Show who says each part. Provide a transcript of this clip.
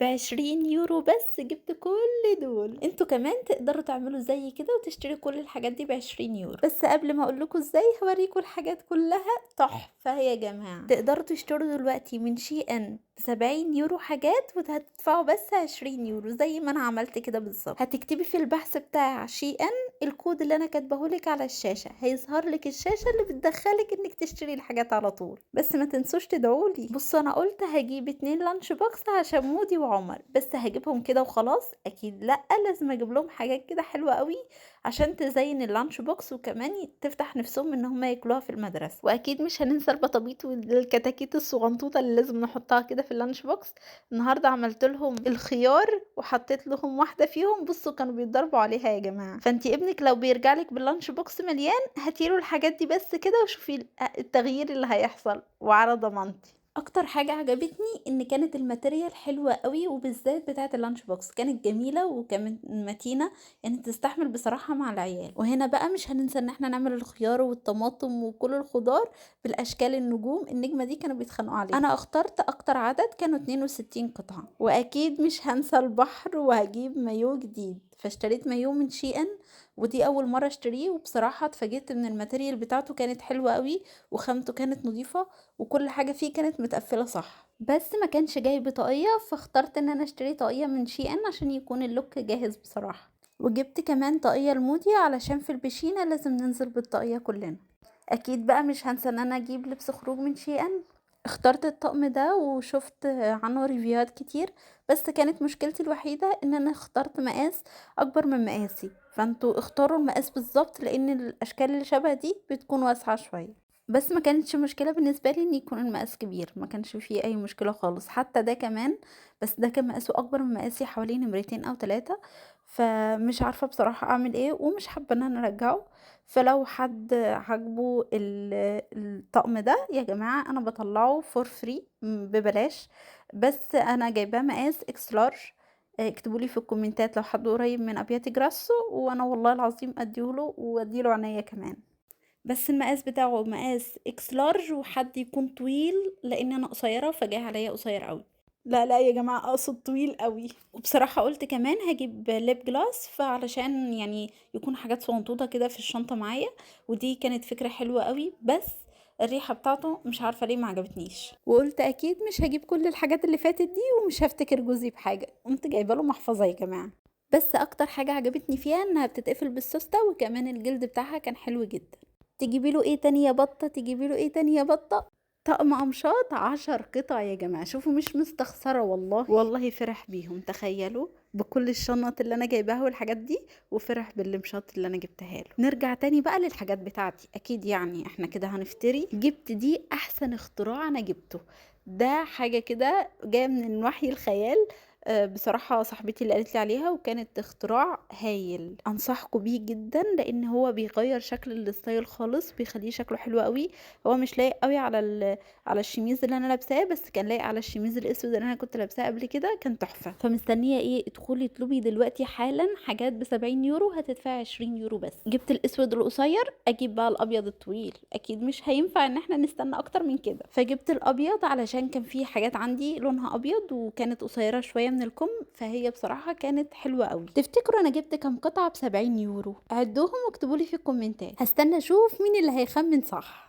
Speaker 1: ب20 يورو بس جبت كل دول. انتوا كمان تقدروا تعملوا زي كده وتشتري كل الحاجات دي ب20 يورو. بس قبل ما اقولكوا ازاي هوريكوا الحاجات كلها تحفة يا جماعة. تقدروا تشتروا دلوقتي من شي ان ب70 يورو حاجات وهتدفعوا بس 20 يورو زي ما انا عملت كده بالظبط. هتكتبي في البحث بتاع شي ان الكود اللي انا كاتباهولك على الشاشة، هيظهر لك الشاشة اللي بتدخلك انك تشتري الحاجات على طول. بس ما تنسوش تدعولي. بصوا انا قلت هجيب 2 لانش بوكس عشان مودي وعمر، بس هجيبهم كده وخلاص؟ اكيد لا، لازم اجيب لهم حاجات كده حلوة قوي عشان تزين اللانش بوكس وكمان تفتح نفسهم ان هم ياكلوها في المدرسة. واكيد مش هننسى البطاطيت والكتاكيت الصغنطوطة اللي لازم نحطها كده في اللانش بوكس. النهارده عملت لهم الخيار وحطيت لهم واحدة فيهم، بصوا كانوا بيتضربوا عليها يا جماعة. فانتي ابنك لو بيرجع لك باللانش بوكس مليان هاتيله الحاجات دي بس كده وشوفي التغيير اللي هيحصل وعلى ضمانتي. اكتر حاجة عجبتني ان كانت الماتيريال حلوة قوي، وبالذات بتاعة اللانش بوكس كانت جميلة وكانت متينة، يعني تستحمل بصراحة مع العيال. وهنا بقى مش هننسى ان احنا نعمل الخيار والطماطم وكل الخضار بالاشكال النجوم. النجمة دي كانوا بيتخانقوا عليها. انا اخترت اكتر عدد كانوا 62 قطعة. واكيد مش هنسى البحر وهجيب مايو جديد، فاشتريت مايو من شي ان ودي اول مرة اشتريه، وبصراحة اتفاجئت من الماتيريال بتاعته كانت حلوة قوي وخامته كانت نظيفة وكل حاجة فيه كانت متقفلة صح. بس ما كانش جاي بطاقية، فاخترت ان انا اشتري طاقية من شي ان عشان يكون اللوك جاهز بصراحة. وجبت كمان طاقية المودي علشان في البشينة لازم ننزل بالطاقية كلنا. اكيد بقى مش هنسى ان انا اجيب لبس خروج من شي ان. اخترت الطقم ده وشفت عنه ريفيوهات كتير، بس كانت مشكلتي الوحيدة ان انا اخترت مقاس اكبر من مقاسي، فانتوا اختاروا المقاس بالظبط لان الاشكال اللي شبه دي بتكون واسعة شوية. بس ما كانتش مشكلة بالنسبة لي ان يكون المقاس كبير، ما كانش فيه اي مشكلة خالص، حتى ده كمان. بس ده كان مقاسه اكبر من مقاسي حوالي نمرتين او 3، فمش عارفة بصراحة اعمل ايه ومش حابة ان انا ارجعه. فلو حد عاجبه الطقم ده يا جماعة انا بطلعه فور فري ببلاش، بس انا جايباه مقاس اكس لارج. اكتبولي في الكومنتات لو حد قريب من ابياتي جراسو وانا والله العظيم اديهوله واديله عينيا كمان. بس المقاس بتاعه مقاس اكس لارج، وحد يكون طويل لان انا قصيره فجاي عليا قصير قوي. لا لا يا جماعه اقصد طويل قوي. وبصراحه قلت كمان هجيب ليب جلاس فعلشان يعني يكون حاجات صغنطوطه كده في الشنطه معايا، ودي كانت فكره حلوه قوي. بس الريحه بتاعته مش عارفه ليه ما عجبتنيش، وقلت اكيد مش هجيب كل الحاجات اللي فاتت دي ومش هفتكر جوزي بحاجه، قمت جايبه له محفظه يا جماعه. بس اكتر حاجه عجبتني فيها انها بتتقفل بالسوسته، وكمان الجلد بتاعها كان حلو جدا. تجيبي له ايه تاني يا بطة؟ تجيبي له ايه تاني يا بطة؟ طقم قمشات 10 قطع يا جماعة، شوفوا مش مستخسرة والله. والله فرح بيهم، تخيلوا بكل الشنط اللي انا جايباها والحاجات دي، وفرح بالمشاط اللي انا جبتها له. نرجع تاني بقى للحاجات بتاعتي. اكيد يعني احنا كده هنفتري. جبت دي احسن اختراع انا جبته، ده حاجة كده جاية من وحي الخيال. بصراحة صاحبتي اللي قالت لي عليها وكانت اختراع هايل، انصحكم بيه جدا لان هو بيغير شكل الستايل خالص، بيخليه شكله حلو قوي. هو مش لايق قوي على على الشميز اللي انا لابساه، بس كان لايق على الشميز الاسود اللي انا كنت لابساه قبل كده، كان تحفة. فمستنية ايه؟ ادخلي اطلبي دلوقتي حالا حاجات ب70 يورو، هتدفعي 20 يورو بس. جبت الاسود القصير، اجيب بقى الابيض الطويل، اكيد مش هينفع ان احنا نستنى اكتر من كده. فجبت الابيض علشان كان في حاجات عندي لونها ابيض وكانت قصيرة شوية من الكم، فهي بصراحة كانت حلوة قوي. تفتكروا انا جبت كام قطعة ب70 يورو؟ عدوهم واكتبولي في الكومنتات، هستنى اشوف مين اللي هيخمن صح.